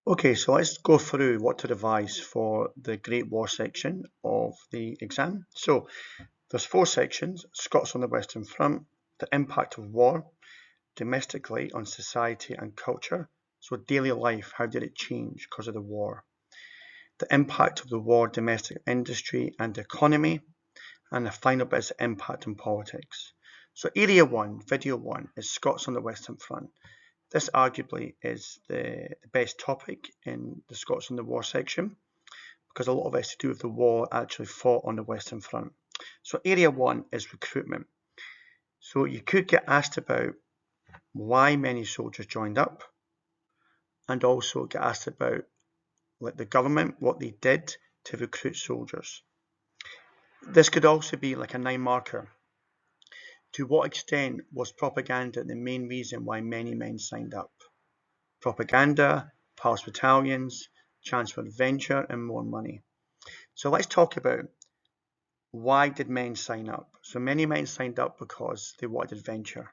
Okay, so let's go through what to revise for the Great War section of the exam. So there's four sections: Scots on the Western Front, the impact of war domestically on society and culture. So daily life, how did it change because of the war? The impact of the war, domestic industry and economy, and the final bit is the impact on politics. So area one, video one, is Scots on the Western Front. This arguably is the best topic in the Scots on the War section because a lot of it has to do with the war actually fought on the Western Front. So area one is recruitment. So you could get asked about why many soldiers joined up, and also get asked about like the government, what they did to recruit soldiers. This could also be like a 9 marker. To what extent was propaganda the main reason why many men signed up? Propaganda, pulse battalions, chance for adventure, and more money. So let's talk about why did men sign up? So many men signed up because they wanted adventure.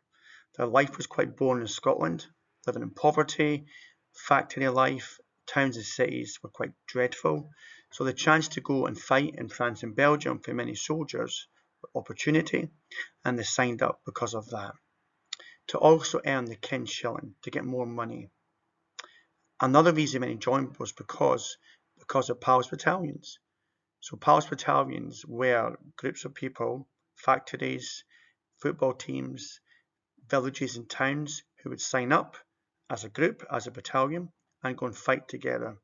Their life was quite boring in Scotland, living in poverty, factory life, towns and cities were quite dreadful. So the chance to go and fight in France and Belgium for many soldiers was opportunity, and they signed up because of that. To also earn the kin shilling, to get more money. Another reason many joined was because of Pals battalions. So Pals battalions were groups of people, factories, football teams, villages and towns who would sign up as a group, as a battalion, and go and fight together.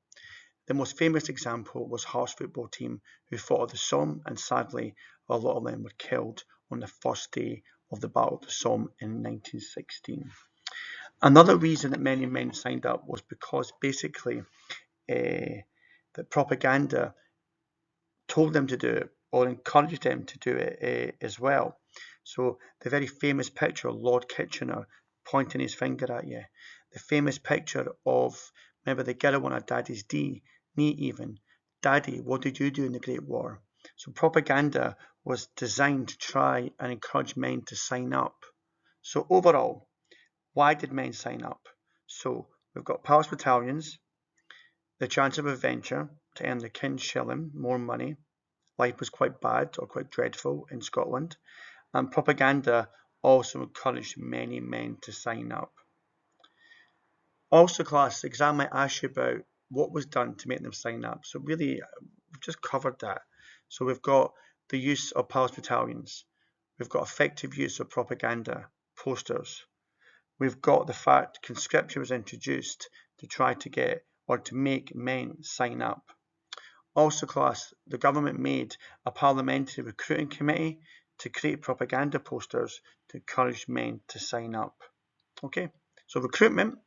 The most famous example was Hearts football team who fought at the Somme, and sadly a lot of them were killed on the first day of the Battle of the Somme in 1916. Another reason that many men signed up was because basically the propaganda told them to do it or encouraged them to do it as well. So the very famous picture of Lord Kitchener pointing his finger at you, the famous picture of, remember the girl on her daddy's knee even, Daddy, what did you do in the Great War? So propaganda was designed to try and encourage men to sign up. So overall, why did men sign up? So we've got Palace battalions, the chance of adventure to earn the kin shilling, more money. Life was quite bad or quite dreadful in Scotland, and propaganda also encouraged many men to sign up. Also, class, the exam might ask you about what was done to make them sign up. So really, we've just covered that. So we've got the use of Palace battalions. We've got effective use of propaganda, posters. We've got the fact conscription was introduced to try to get or to make men sign up. Also, class, the government made a parliamentary recruiting committee to create propaganda posters to encourage men to sign up. Okay, so recruitment,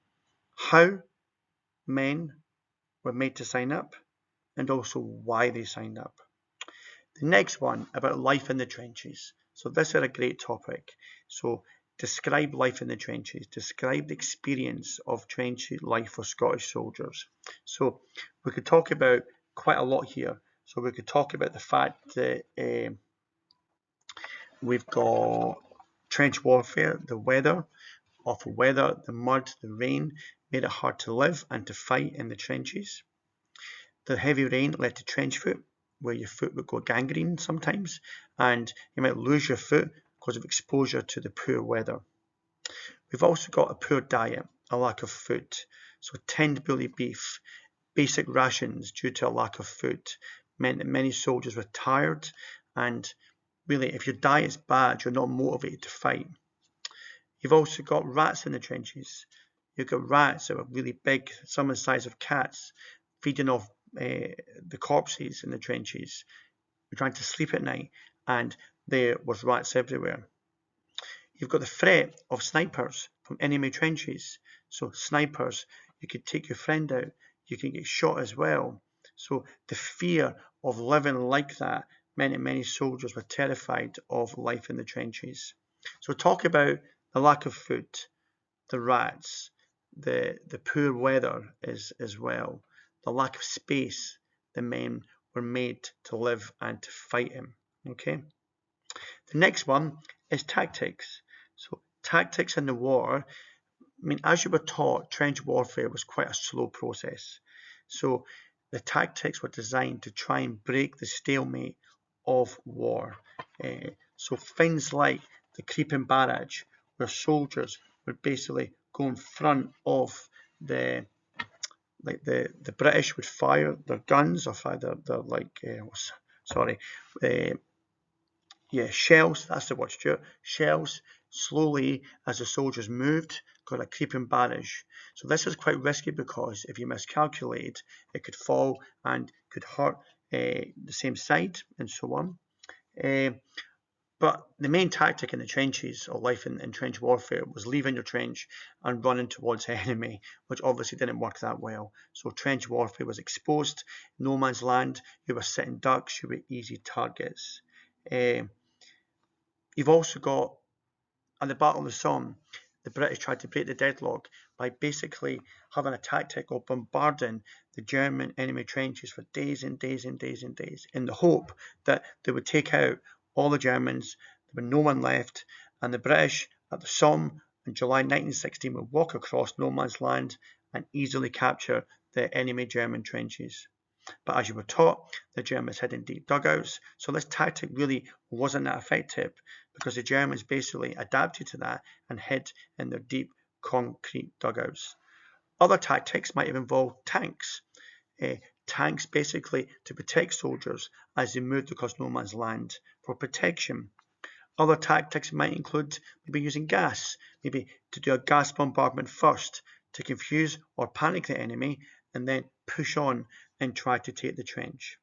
how men were made to sign up, and also why they signed up. The next one about life in the trenches. So this is a great topic. So describe life in the trenches. Describe the experience of trench life for Scottish soldiers. So we could talk about quite a lot here. So we could talk about the fact that we've got trench warfare, the weather, awful weather, the mud, the rain made it hard to live and to fight in the trenches. The heavy rain led to trench foot, where your foot would go gangrene sometimes, and you might lose your foot because of exposure to the poor weather. We've also got a poor diet, a lack of food. So tinned bully beef, basic rations due to a lack of food meant that many soldiers were tired, and really if your diet's bad, you're not motivated to fight. You've also got rats in the trenches. You've got rats that are really big, some the size of cats, feeding off the corpses in the trenches. We're trying to sleep at night, and there was rats everywhere. You've got the threat of snipers from enemy trenches. So snipers, you could take your friend out, you can get shot as well. So the fear of living like that meant that many soldiers were terrified of life in the trenches. So talk about the lack of food, the rats, the poor weather as well, the lack of space the men were made to live and to fight in. Okay. The next one is tactics. So tactics in the war, I mean, as you were taught, trench warfare was quite a slow process. So the tactics were designed to try and break the stalemate of war. So things like the creeping barrage, where soldiers would basically go in front of the British would fire their guns or fire their shells. That's the word, Stuart. Shells slowly as the soldiers moved, called a creeping barrage. So this is quite risky because if you miscalculate, it could fall and could hurt the same side and so on. But the main tactic in the trenches, or life in trench warfare, was leaving your trench and running towards the enemy, which obviously didn't work that well. So trench warfare was exposed, no man's land, you were sitting ducks, you were easy targets. You've also got, at the Battle of the Somme, the British tried to break the deadlock by basically having a tactic of bombarding the German enemy trenches for days and days and days and days, in the hope that they would take out all the Germans, there would be no one left, and the British at the Somme in July 1916 would walk across no man's land and easily capture the enemy German trenches. But as you were taught, the Germans hid in deep dugouts, so this tactic really wasn't that effective because the Germans basically adapted to that and hid in their deep concrete dugouts. Other tactics might have involved tanks. Tanks basically to protect soldiers as they moved across no man's land for protection. Other tactics might include maybe using gas, maybe to do a gas bombardment first to confuse or panic the enemy and then push on and try to take the trench.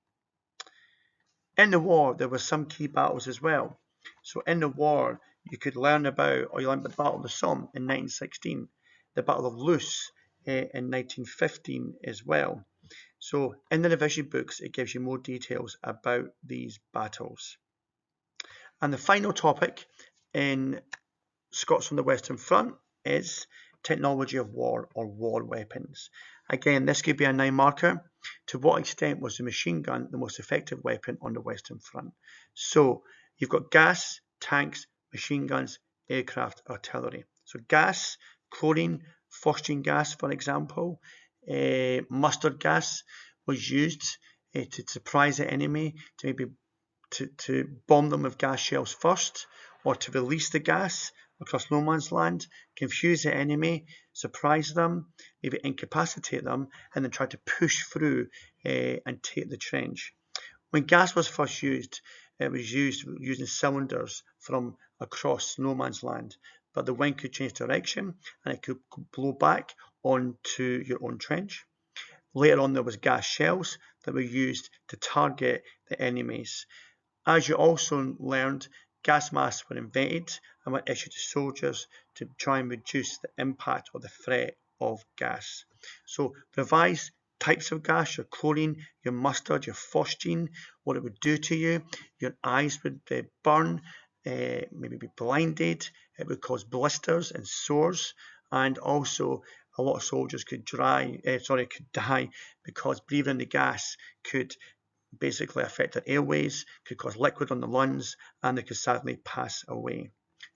In the war, there were some key battles as well. So in the war, you could learn about, or you learned about the Battle of the Somme in 1916, the Battle of Loos in 1915 as well. So in the revision books, it gives you more details about these battles. And the final topic in Scots on the Western Front is technology of war, or war weapons. Again, this could be a 9 marker. To what extent was the machine gun the most effective weapon on the Western Front? So you've got gas, tanks, machine guns, aircraft, artillery. So gas, chlorine, phosgene gas, for example, mustard gas was used to surprise the enemy, to maybe to bomb them with gas shells first, or to release the gas across no man's land, confuse the enemy, surprise them, maybe incapacitate them, and then try to push through and take the trench. When gas was first used, it was used using cylinders from across no man's land, but the wind could change direction and it could blow back onto your own trench. Later on, there was gas shells that were used to target the enemies. As you also learned, gas masks were invented and were issued to soldiers to try and reduce the impact or the threat of gas. So revised types of gas, your chlorine, your mustard, your phosgene, what it would do to you. Your eyes would burn, maybe be blinded, it would cause blisters and sores, and also a lot of soldiers could die because breathing the gas could basically affect their airways, could cause liquid on the lungs, and they could sadly pass away.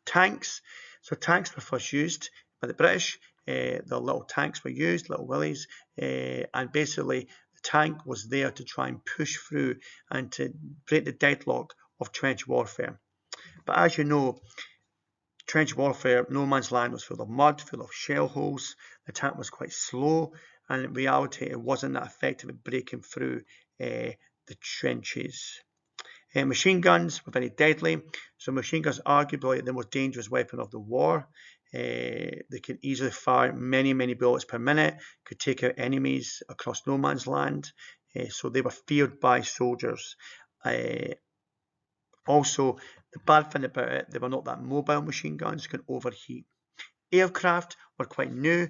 Tanks. So tanks were first used by the British. The little tanks were used, little willies, and basically the tank was there to try and push through and to break the deadlock of trench warfare. But as you know, trench warfare, no man's land was full of mud, full of shell holes. The tank was quite slow, and in reality, it wasn't that effective at breaking through the trenches. Machine guns were very deadly. So machine guns are arguably the most dangerous weapon of the war. They could easily fire many, many bullets per minute, could take out enemies across no man's land. So they were feared by soldiers. Also, the bad thing about it, they were not that mobile. Machine guns can overheat. Aircraft were quite new.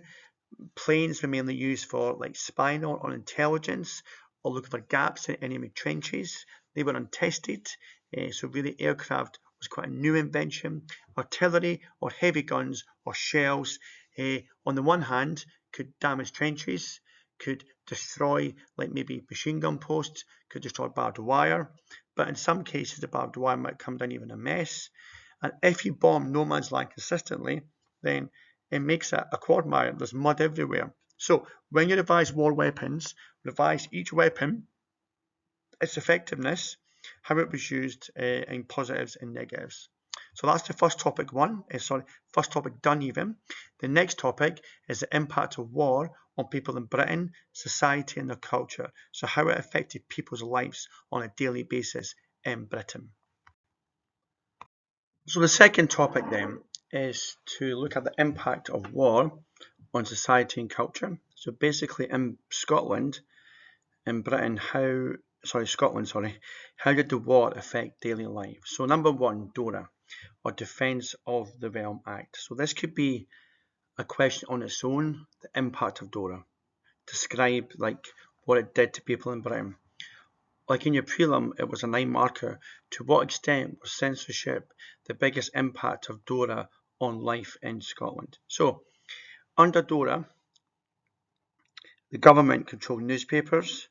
Planes were mainly used for like spying on intelligence or looking for gaps in enemy trenches. They were untested, so really aircraft was quite a new invention. Artillery or heavy guns or shells, on the one hand, could damage trenches, could destroy like maybe machine gun posts, could destroy barbed wire, but in some cases the barbed wire might come down even a mess. And if you bomb no man's land consistently, then it makes it a quagmire. There's mud everywhere. So when you revise war weapons, revise each weapon, its effectiveness, how it was used in positives and negatives. So that's the first topic first topic done even. The next topic is the impact of war on people in Britain, society and their culture. So how it affected people's lives on a daily basis in Britain. So the second topic then is to look at the impact of war on society and culture. So basically in Scotland, in Britain, how did the war affect daily life? So number one, DORA, or Defence of the Realm Act. So this could be a question on its own, the impact of DORA. Describe like what it did to people in Britain. Like in your prelim, it was a 9 marker. To what extent was censorship the biggest impact of DORA on life in Scotland? So under DORA, the government controlled newspapers.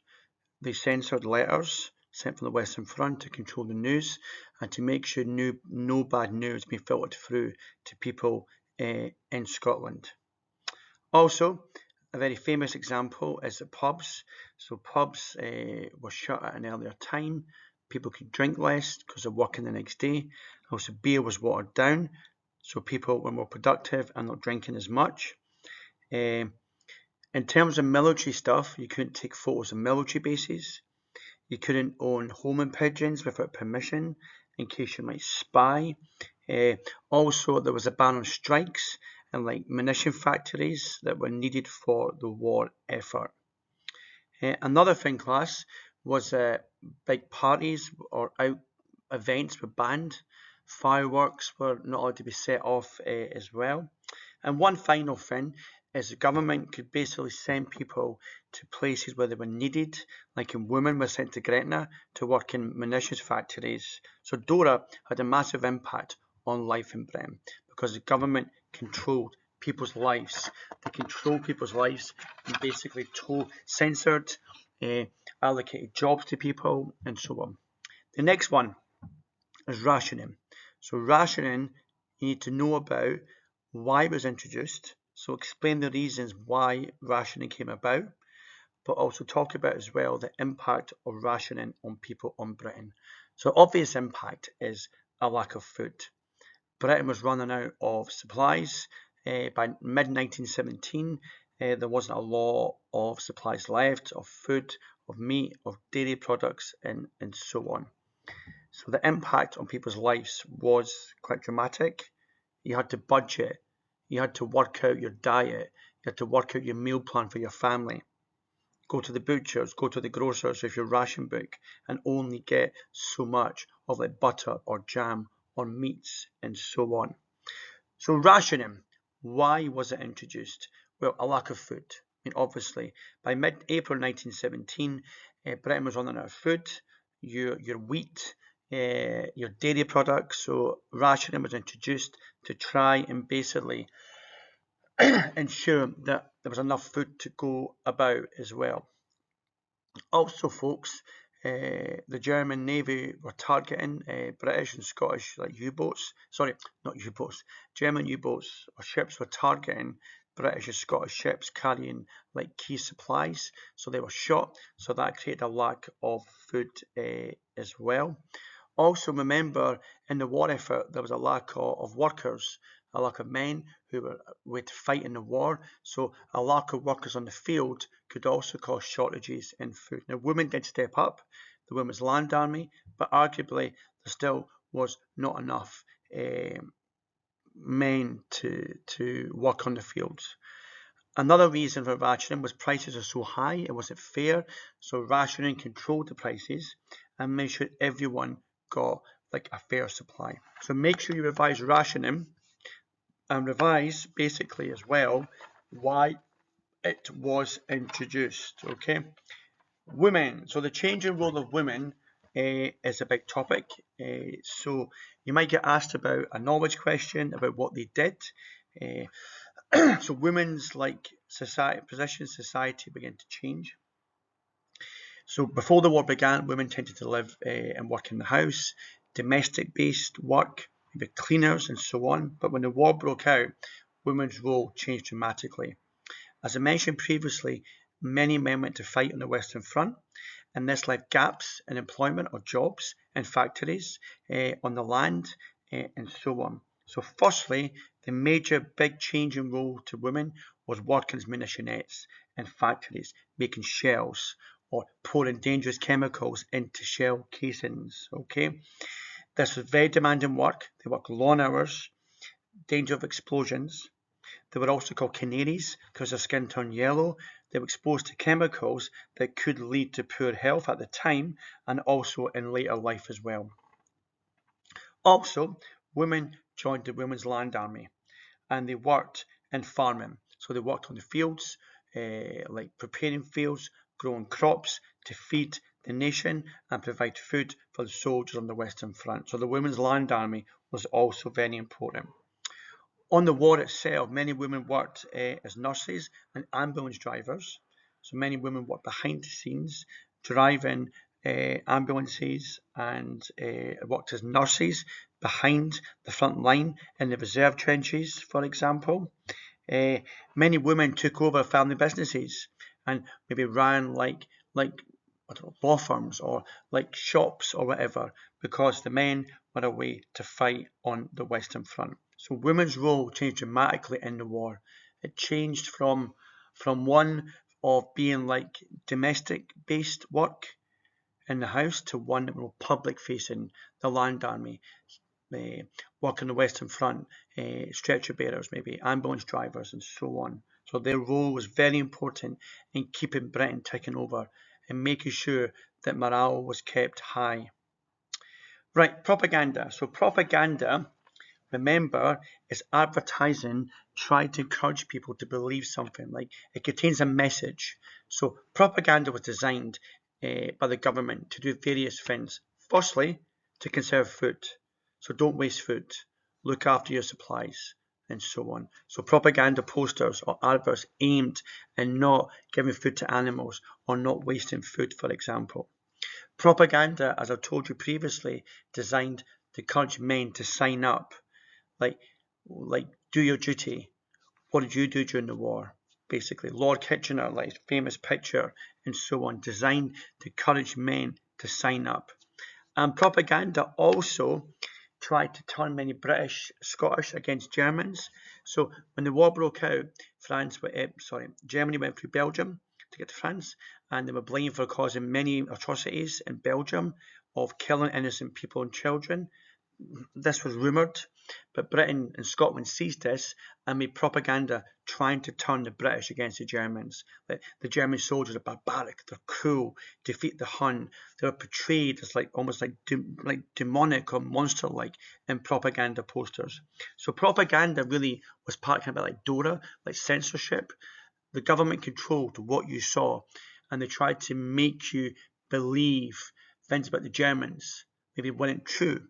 They censored letters sent from the Western Front to control the news and to make sure no bad news being filtered through to people in Scotland. Also, a very famous example is the pubs. So pubs were shut at an earlier time. People could drink less because they're working the next day. Also, beer was watered down, so people were more productive and not drinking as much. In terms of military stuff, you couldn't take photos of military bases. You couldn't own homing pigeons without permission in case you might spy. Also, there was a ban on strikes and like munition factories that were needed for the war effort. Another thing, class, was big parties or out events were banned. Fireworks were not allowed to be set off as well. And one final thing is the government could basically send people to places where they were needed, like in women were sent to Gretna to work in munitions factories. So DORA had a massive impact on life in Britain because the government controlled people's lives. They controlled people's lives and basically censored, allocated jobs to people and so on. The next one is rationing. So rationing, you need to know about why it was introduced. So explain the reasons why rationing came about, but also talk about as well the impact of rationing on people on Britain. So obvious impact is a lack of food. Britain was running out of supplies. By mid-1917, there wasn't a lot of supplies left of food, of meat, of dairy products, and so on. So the impact on people's lives was quite dramatic. You had to budget. You had to work out your diet. You had to work out your meal plan for your family. Go to the butchers, go to the grocers with your ration book and only get so much of like butter or jam or meats and so on. So rationing, why was it introduced? Well, a lack of food. I mean, obviously, by mid-April 1917, Britain was running out of food, your wheat, your dairy products. So rationing was introduced to try and basically ensure that there was enough food to go about as well. Also, folks, the German Navy were targeting British and Scottish U-boats. Sorry, not U-boats. German U-boats or ships were targeting British and Scottish ships carrying key supplies. So they were shot. So that created a lack of food as well. Also, remember, in the war effort, there was a lack of workers, a lack of men who were to fight in the war. So a lack of workers on the field could also cause shortages in food. Now, women did step up, the Women's Land Army, but arguably there still was not enough men to work on the fields. Another reason for rationing was prices are so high, it wasn't fair. So rationing controlled the prices and made sure everyone got a fair supply. So make sure you revise rationing and revise basically as well why it was introduced. Okay, women. So the changing role of women is a big topic. So you might get asked about a knowledge question about what they did. So women's position in society began to change. So before the war began, women tended to live and work in the house, domestic-based work, maybe cleaners and so on. But when the war broke out, women's role changed dramatically. As I mentioned previously, many men went to fight on the Western Front, and this left gaps in employment or jobs in factories, on the land, and so on. So firstly, the major big change in role to women was working as munitionettes in factories, making shells or pouring dangerous chemicals into shell casings. Okay, this was very demanding work. They worked long hours, danger of explosions. They were also called canaries because their skin turned yellow. They were exposed to chemicals that could lead to poor health at the time and also in later life as well. Also, women joined the Women's Land Army and they worked in farming. So they worked on the fields, like preparing fields, growing crops to feed the nation and provide food for the soldiers on the Western Front. So the Women's Land Army was also very important. On the war itself, many women worked as nurses and ambulance drivers. So many women worked behind the scenes, driving ambulances, and worked as nurses behind the front line in the reserve trenches, for example. Many women took over family businesses and maybe ran like I don't know, law firms or like shops or whatever because the men were away to fight on the Western Front. So women's role changed dramatically in the war. It changed from one of being like domestic based work in the house to one that was public facing, the land army, work on the Western Front, stretcher bearers, maybe ambulance drivers, and so on. So their role was very important in keeping Britain ticking over and making sure that morale was kept high. Right, propaganda. So propaganda, remember, is advertising trying to encourage people to believe something. Like it contains a message. So propaganda was designed by the government to do various things. Firstly, to conserve food. So don't waste food. Look after your supplies and so on. So propaganda posters or adverts aimed at not giving food to animals or not wasting food, for example. Propaganda, as I've told you previously, designed to encourage men to sign up, like like do your duty. What did you do during the war? Basically, Lord Kitchener, like his famous picture and so on, designed to encourage men to sign up. And propaganda also tried to turn many British, Scottish against Germans. So when the war broke out, Germany went through Belgium to get to France, and they were blamed for causing many atrocities in Belgium of killing innocent people and children. This was rumoured, but Britain and Scotland seized this and made propaganda trying to turn the British against the Germans. The German soldiers are barbaric, they're cruel, defeat the Hun. They were portrayed as almost like demonic or monster-like in propaganda posters. So propaganda really was part of like Dora, like censorship. The government controlled what you saw, and they tried to make you believe things about the Germans maybe weren't true.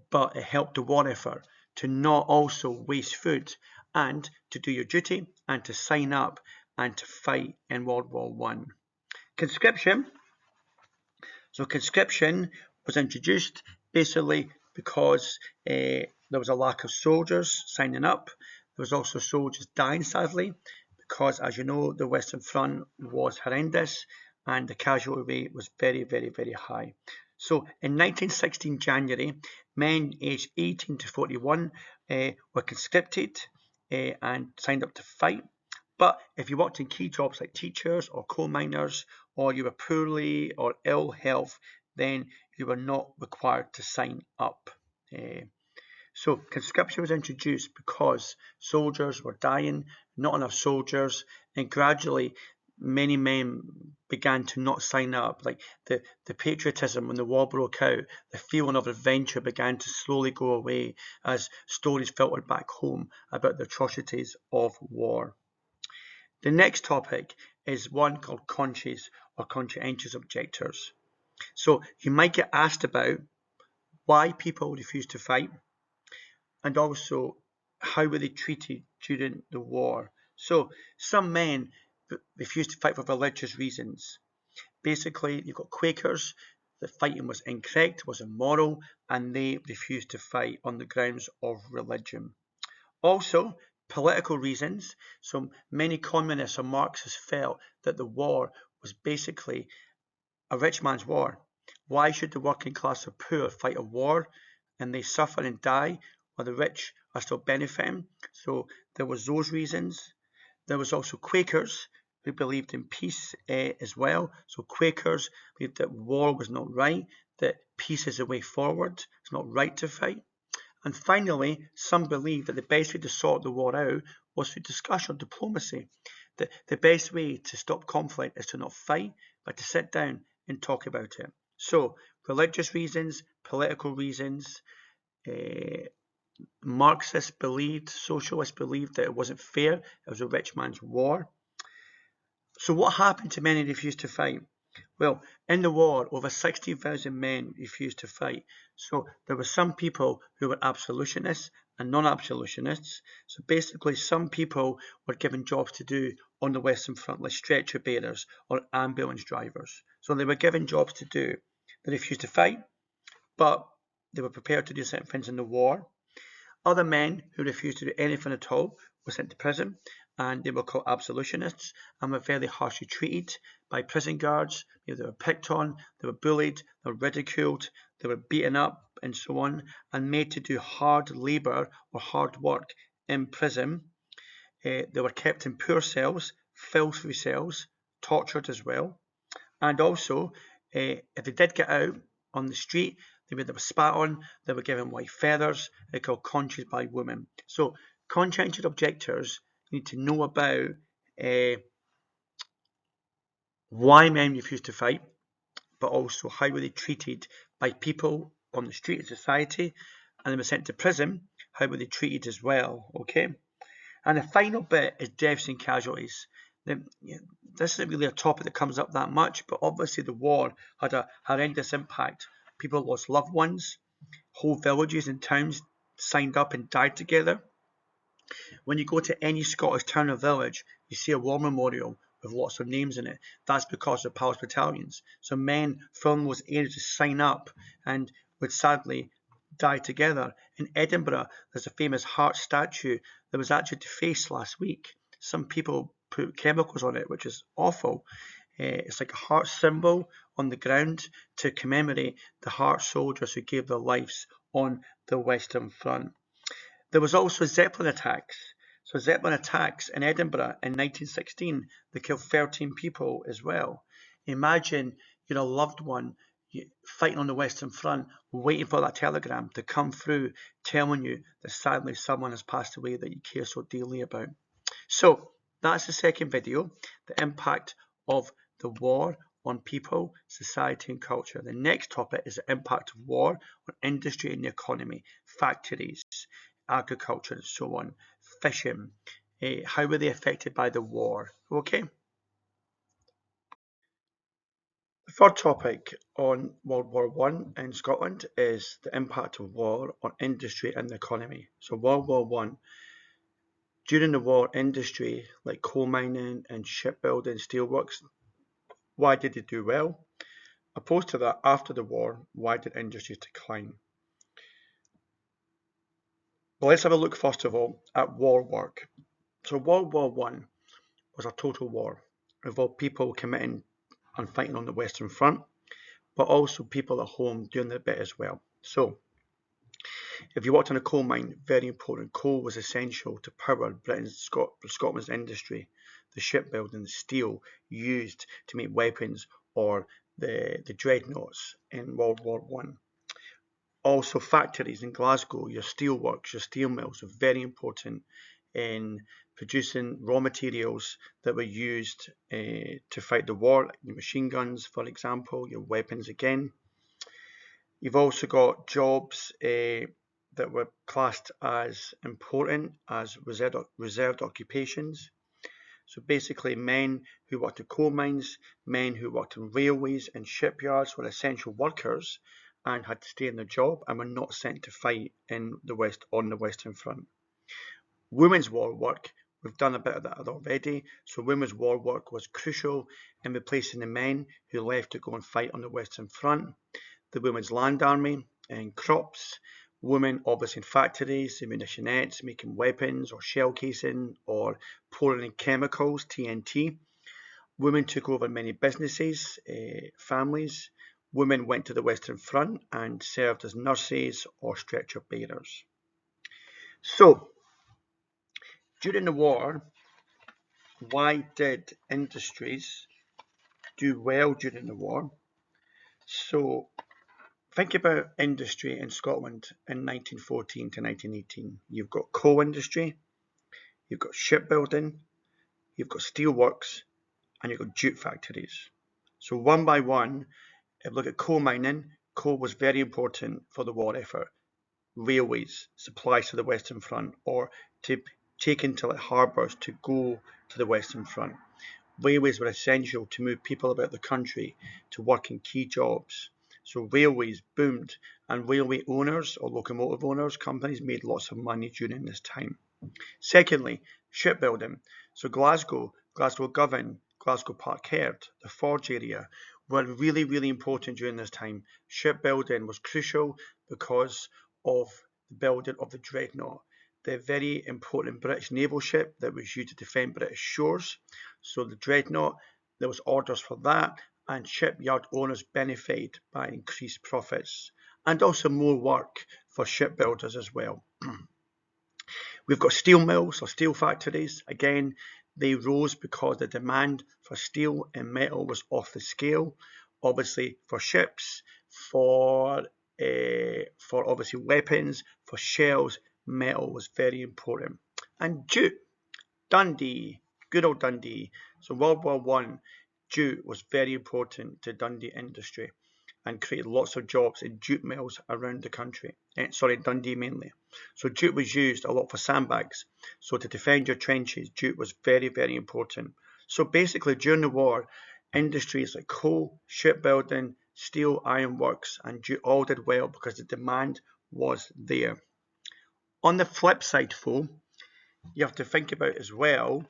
But it helped the war effort to not also waste food and to do your duty and to sign up and to fight in World War One. Conscription. So conscription was introduced basically because there was a lack of soldiers signing up. There was also soldiers dying, sadly, because, as you know, the Western Front was horrendous and the casualty rate was very, very, very high. So in 1916 January, men aged 18 to 41 were conscripted and signed up to fight. But if you worked in key jobs like teachers or coal miners, or you were poorly or ill health, then you were not required to sign up. So conscription was introduced because soldiers were dying, not enough soldiers, and gradually many men began to not sign up. Like the patriotism when the war broke out, the feeling of adventure began to slowly go away as stories filtered back home about the atrocities of war. The next topic is one called conscious or conscientious objectors. So you might get asked about why people refuse to fight and also how were they treated during the war. So some men refused to fight for religious reasons. Basically, you've got Quakers, that fighting was incorrect, was immoral, and they refused to fight on the grounds of religion. Also, Political reasons. So many communists or Marxists felt that the war was basically a rich man's war. Why should the working class or poor fight a war and they suffer and die while the rich are still benefiting? So there was those reasons. There was also Quakers who believed in peace as well. So Quakers believed that war was not right, that peace is the way forward. It's not right to fight. And finally, some believed that the best way to sort the war out was through discussion or diplomacy. That the best way to stop conflict is to not fight, but to sit down and talk about it. So, religious reasons, political reasons, Marxists believed, socialists believed that it wasn't fair, it was a rich man's war. So what happened to men who refused to fight? Well, in the war, over 60,000 men refused to fight. So there were some people who were absolutionists and non-absolutionists. So basically, some people were given jobs to do on the Western Front, like stretcher bearers or ambulance drivers. So they were given jobs to do. They refused to fight, but they were prepared to do certain things in the war. Other men who refused to do anything at all were sent to prison, and they were called absolutionists and were very harshly treated by prison guards. They were picked on, they were bullied, they were ridiculed, they were beaten up, and so on, and made to do hard labour or hard work in prison. They were kept in poor cells, filthy cells, tortured as well. And also, if they did get out on the street, they were spat on, they were given white feathers, they're called conches by women. So conscientious objectors need to know about why men refused to fight, but also how were they treated by people on the street of society, and they were sent to prison, how were they treated as well, okay? And the final bit is deaths and casualties. This isn't really a topic that comes up that much, but obviously the war had a horrendous impact. People lost loved ones, whole villages and towns signed up and died together. When you go to any Scottish town or village, you see a war memorial with lots of names in it. That's because of Palace battalions. So men from those areas would sign up and would sadly die together. In Edinburgh, there's a famous heart statue that was actually defaced last week. Some people put chemicals on it, which is awful. It's like a heart symbol on the ground to commemorate the heart soldiers who gave their lives on the Western Front. There was also Zeppelin attacks. So Zeppelin attacks in Edinburgh in 1916, they killed 13 people as well. Imagine you're a loved one fighting on the Western Front, waiting for that telegram to come through, telling you that sadly someone has passed away that you care so dearly about. So that's the second video, the impact of the war on people, society and culture. The next topic is the impact of war on industry and the economy, factories, agriculture and so on, fishing. How were they affected by the war? Okay. The third topic on World War One in Scotland is the impact of war on industry and the economy. So World War One, during the war, industry like coal mining and shipbuilding, steelworks, why did they do well? Opposed to that, after the war, why did industries decline? Well, let's have a look first of all at war work. So World War One was a total war. It involved people committing and fighting on the Western Front, but also people at home doing their bit as well. So if you worked in a coal mine, very important, coal was essential to power Scotland's industry, the shipbuilding, the steel used to make weapons or the dreadnoughts in World War One. Also factories in Glasgow, your steelworks, your steel mills are very important in producing raw materials that were used to fight the war, like your machine guns, for example, your weapons again. You've also got jobs that were classed as important as reserved occupations. So basically men who worked in coal mines, men who worked in railways and shipyards were essential workers and had to stay in their job and were not sent to fight in the West on the Western Front. Women's war work, we've done a bit of that already. So women's war work was crucial in replacing the men who left to go and fight on the Western Front. The Women's Land Army and crops Women obviously in factories, in munitionettes, making weapons or shell casing or pouring in chemicals, TNT. Women took over many businesses, families. Women went to the Western Front and served as nurses or stretcher bearers. So, during the war, why did industries do well during the war? So, think about industry in Scotland in 1914 to 1918. You've got coal industry, you've got shipbuilding, you've got steelworks, and you've got jute factories. So one by one, if you look at coal mining, coal was very important for the war effort. Railways, supplies to the Western Front, or to take into harbours to go to the Western Front. Railways were essential to move people about the country to work in key jobs. So railways boomed, and railway owners or locomotive owners, companies made lots of money during this time. Secondly, shipbuilding. So Glasgow, Glasgow Govan, Glasgow Park Heard, the Forge area were really, really important during this time. Shipbuilding was crucial because of the building of the Dreadnought, the very important British naval ship that was used to defend British shores. So the Dreadnought, there was orders for that, and shipyard owners benefited by increased profits and also more work for shipbuilders as well. We've got steel mills or steel factories. Again, they rose because the demand for steel and metal was off the scale. Obviously, for ships, for obviously weapons, for shells, metal was very important. And jute, Dundee, good old Dundee. So World War One, jute was very important to Dundee industry and created lots of jobs in jute mills around the country. Dundee mainly. So jute was used a lot for sandbags. So to defend your trenches, jute was very, very important. So basically during the war, industries like coal, shipbuilding, steel, ironworks, and jute all did well because the demand was there. On the flip side, though, you have to think about as well,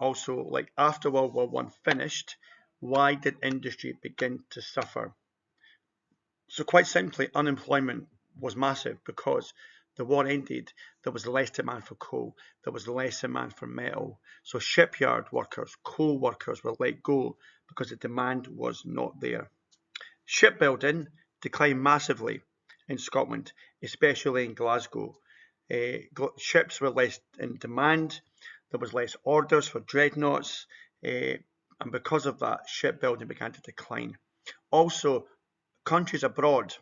also like after World War One finished, why did industry begin to suffer? So quite simply, unemployment was massive because the war ended, there was less demand for coal, there was less demand for metal. So shipyard workers, coal workers were let go because the demand was not there. Shipbuilding declined massively in Scotland, especially in Glasgow. Ships were less in demand, there was less orders for dreadnoughts, and because of that, shipbuilding began to decline. Also, countries abroad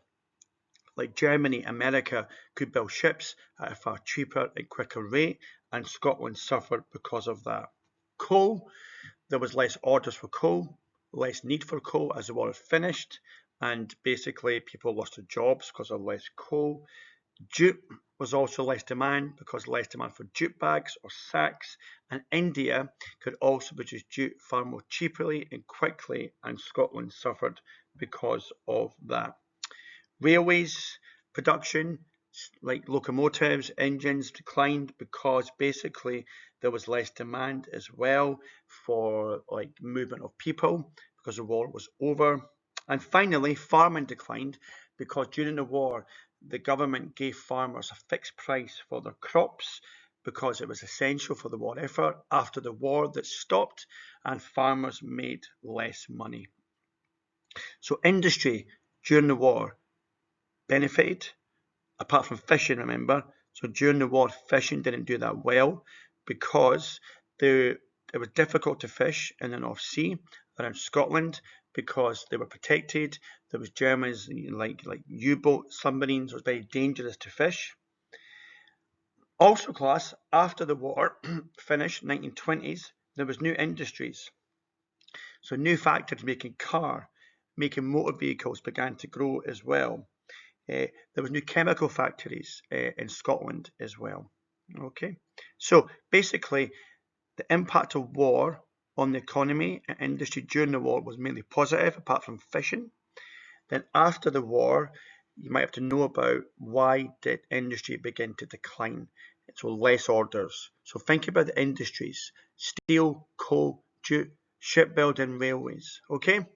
like Germany, America could build ships at a far cheaper and quicker rate, and Scotland suffered because of that. Coal, there was less orders for coal, less need for coal as the war finished, and basically people lost their jobs because of less coal. Jute was also less demand because less demand for jute bags or sacks, and India could also produce jute far more cheaply and quickly, and Scotland suffered because of that. Railways production, like locomotives, engines, declined because basically there was less demand as well for like movement of people because the war was over. And finally, farming declined because during the war, the government gave farmers a fixed price for their crops because it was essential for the war effort. After the war, that stopped and farmers made less money. So industry during the war benefited, apart from fishing, remember. So during the war, fishing didn't do that well because it was difficult to fish in the North Sea around Scotland because they were protected. There was Germans like U-boat submarines. It was very dangerous to fish. Also, class, after the war finished, 1920s, there was new industries. So new factories making motor vehicles began to grow as well. There was new chemical factories in Scotland as well. Okay, so basically the impact of war on the economy and industry during the war was mainly positive, apart from fishing. Then after the war, you might have to know about why did industry begin to decline. So less orders. So think about the industries: steel, coal, jute, shipbuilding, railways. Okay.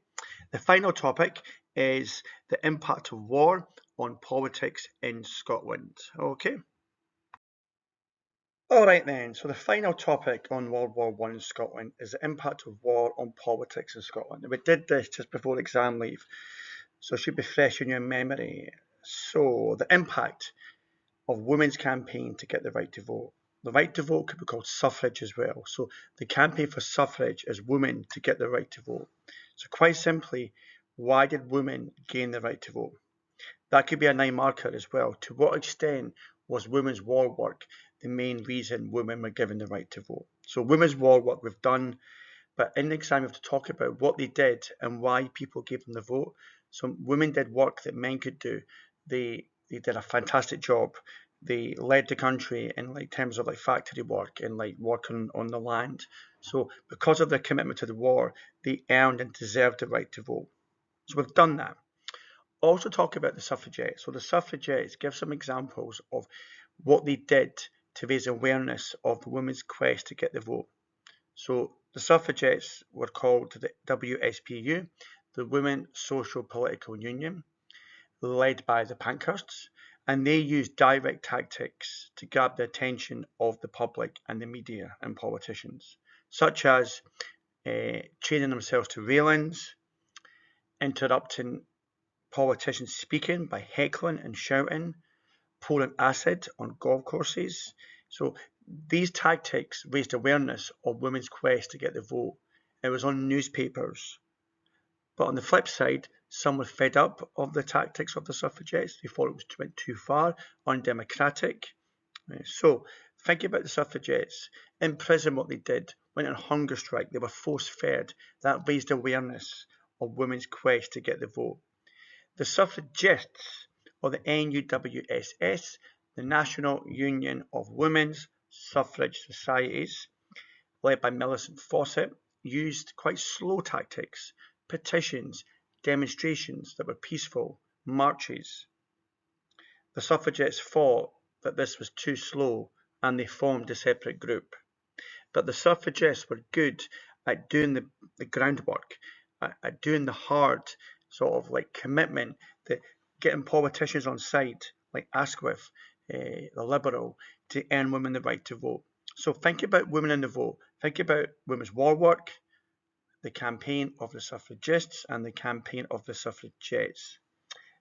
The final topic is the impact of war on politics in Scotland. Okay. Alright then, so the final topic on World War I in Scotland is the impact of war on politics in Scotland. We did this just before exam leave, so it should be fresh in your memory. So, the impact of women's campaign to get the right to vote. The right to vote could be called suffrage as well. So, the campaign for suffrage is women to get the right to vote. So, quite simply, why did women gain the right to vote? That could be a 9 marker as well. To what extent was women's war work the main reason women were given the right to vote? So women's war work we've done, but in the exam we have to talk about what they did and why people gave them the vote. So women did work that men could do. They did a fantastic job. They led the country in terms of factory work and working on the land. So because of their commitment to the war, they earned and deserved the right to vote. So we've done that. Also talk about the suffragettes. So the suffragettes give some examples of what they did to raise awareness of the women's quest to get the vote. So the suffragettes were called the WSPU, the Women Social Political Union, led by the Pankhursts, and they used direct tactics to grab the attention of the public and the media and politicians, such as chaining themselves to railings, interrupting politicians speaking by heckling and shouting, pouring acid on golf courses. So these tactics raised awareness of women's quest to get the vote. It was on newspapers. But on the flip side, some were fed up of the tactics of the suffragettes. They thought it went too far, undemocratic. So think about the suffragettes. In prison, what they did, went on hunger strike. They were force-fed. That raised awareness of women's quest to get the vote. The suffragists, or the NUWSS, the National Union of Women's Suffrage Societies, led by Millicent Fawcett, used quite slow tactics, petitions, demonstrations that were peaceful, marches. The suffragettes thought that this was too slow and they formed a separate group. But the suffragists were good at doing the groundwork, at doing the hard commitment, that getting politicians on side like Asquith, the Liberal, to earn women the right to vote. So think about women in the vote. Think about women's war work, the campaign of the suffragists, and the campaign of the suffragettes.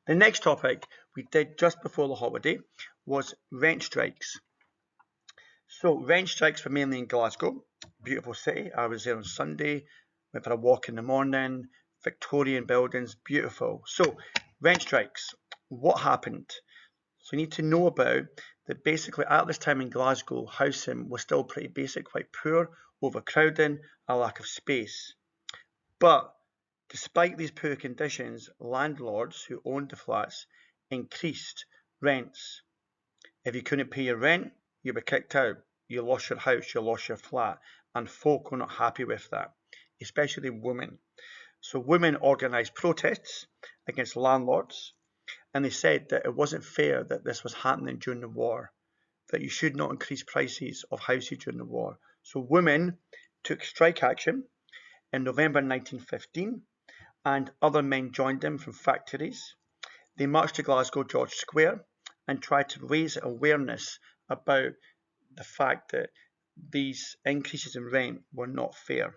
The next topic we did just before the holiday was rent strikes. So rent strikes were mainly in Glasgow, beautiful city. I was there on Sunday, went for a walk in the morning, Victorian buildings, beautiful. So rent strikes, what happened? So you need to know about that basically at this time in Glasgow, housing was still pretty basic, quite poor, overcrowding, a lack of space. But despite these poor conditions, landlords who owned the flats increased rents. If you couldn't pay your rent, you were kicked out. You lost your house, you lost your flat, and folk were not happy with that, especially women. So women organised protests against landlords, and they said that it wasn't fair that this was happening during the war, that you should not increase prices of houses during the war. So women took strike action in November 1915, and other men joined them from factories. They marched to Glasgow George Square and tried to raise awareness about the fact that these increases in rent were not fair.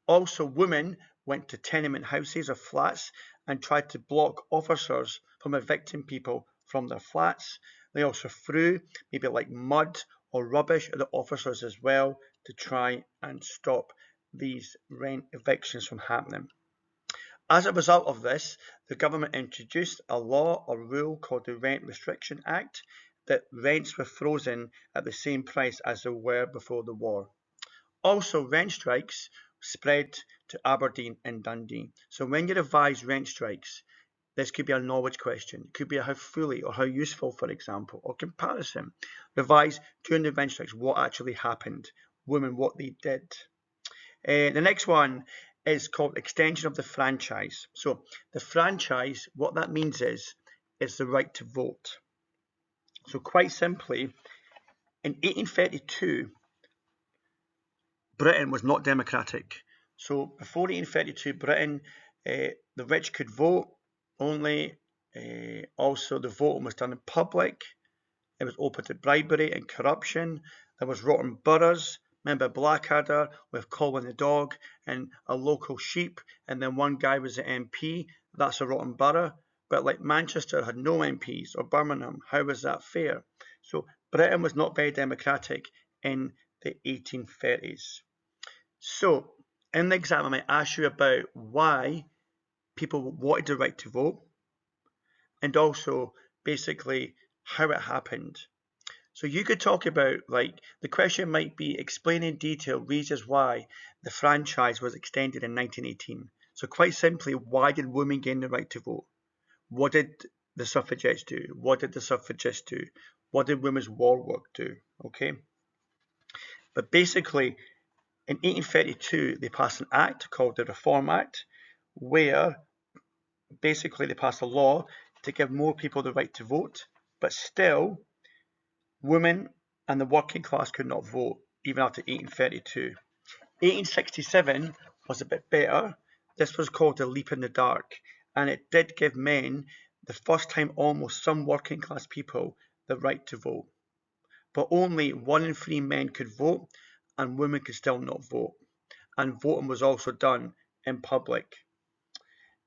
Also, women went to tenement houses or flats and tried to block officers from evicting people from their flats. They also threw maybe mud or rubbish at the officers as well to try and stop these rent evictions from happening. As a result of this, the government introduced a law or rule called the Rent Restriction Act, that rents were frozen at the same price as they were before the war. Also, rent strikes spread to Aberdeen and Dundee. So when you revise rent strikes, this could be a knowledge question. It could be a how fully or how useful, for example, or comparison. Revise during the rent strikes what actually happened, women what they did. The next one is called extension of the franchise. So the franchise, what that means is the right to vote. So quite simply, in 1832, Britain was not democratic. So before 1832, Britain, the rich could vote only, Also, the voting was done in public. It was open to bribery and corruption. There was rotten boroughs. Remember Blackadder with Colin the dog and a local sheep, and then one guy was the MP. That's a rotten borough. But like Manchester had no MPs, or Birmingham, how was that fair? So Britain was not very democratic in the 1830s. So in the exam, I might ask you about why people wanted the right to vote, and also basically how it happened. So you could talk about, like, the question might be explain in detail reasons why the franchise was extended in 1918. So quite simply, why did women gain the right to vote? What did the suffragettes do? What did the suffragists do? What did women's war work do? Okay. But basically, in 1832, they passed an act called the Reform Act, where basically they passed a law to give more people the right to vote, but still women and the working class could not vote even after 1832. 1867 was a bit better. This was called a leap in the dark, and it did give men, the first time almost, some working class people, the right to vote. But only 1 in 3 men could vote, and women could still not vote. And voting was also done in public.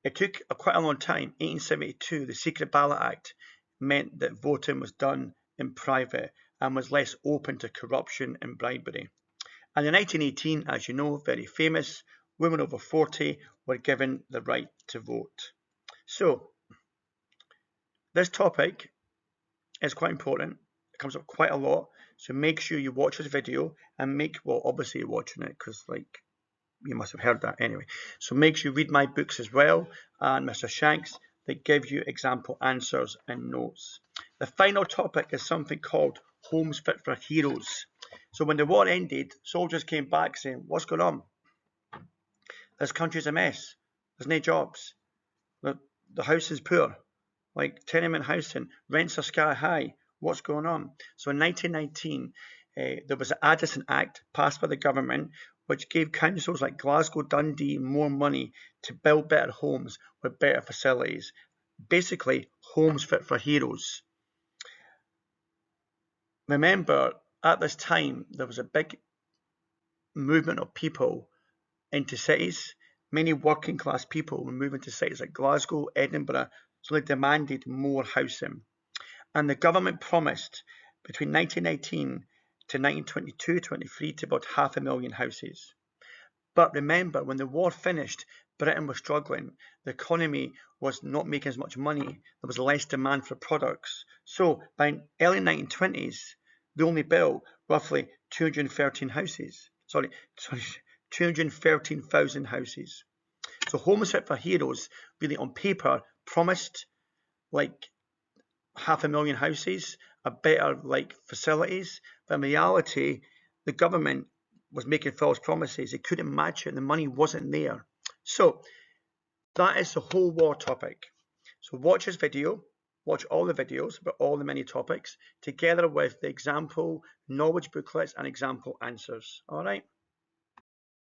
It took quite a long time. 1872, the Secret Ballot Act meant that voting was done in private and was less open to corruption and bribery. And in 1918, as you know, very famous, women over 40 were given the right to vote. So this topic is quite important. It comes up quite a lot. So make sure you watch this video and well, obviously you're watching it because, like, you must have heard that anyway. So make sure you read my books as well, and Mr. Shanks, that give you example answers and notes. The final topic is something called Homes Fit for Heroes. So when the war ended, soldiers came back saying, what's going on? This country's a mess. There's no jobs. The house is poor. Like tenement housing, rents are sky high. What's going on? So in 1919, there was an Addison Act passed by the government which gave councils like Glasgow, Dundee more money to build better homes with better facilities. Basically, homes fit for heroes. Remember, at this time, there was a big movement of people into cities. Many working class people were moving to cities like Glasgow, Edinburgh, so they demanded more housing. And the government promised between 1919 to 1922-23 to build 500,000 houses. But remember, when the war finished, Britain was struggling. The economy was not making as much money. There was less demand for products. So by early 1920s, they only built roughly 213,000 houses. So 213,000 houses. So Homes Fit for Heroes really on paper promised like 500,000 houses, a better like facilities, but in reality, the government was making false promises. They couldn't match it. The money wasn't there. So that is the whole war topic. So watch this video, watch all the videos about all the many topics, together with the example knowledge booklets and example answers. All right.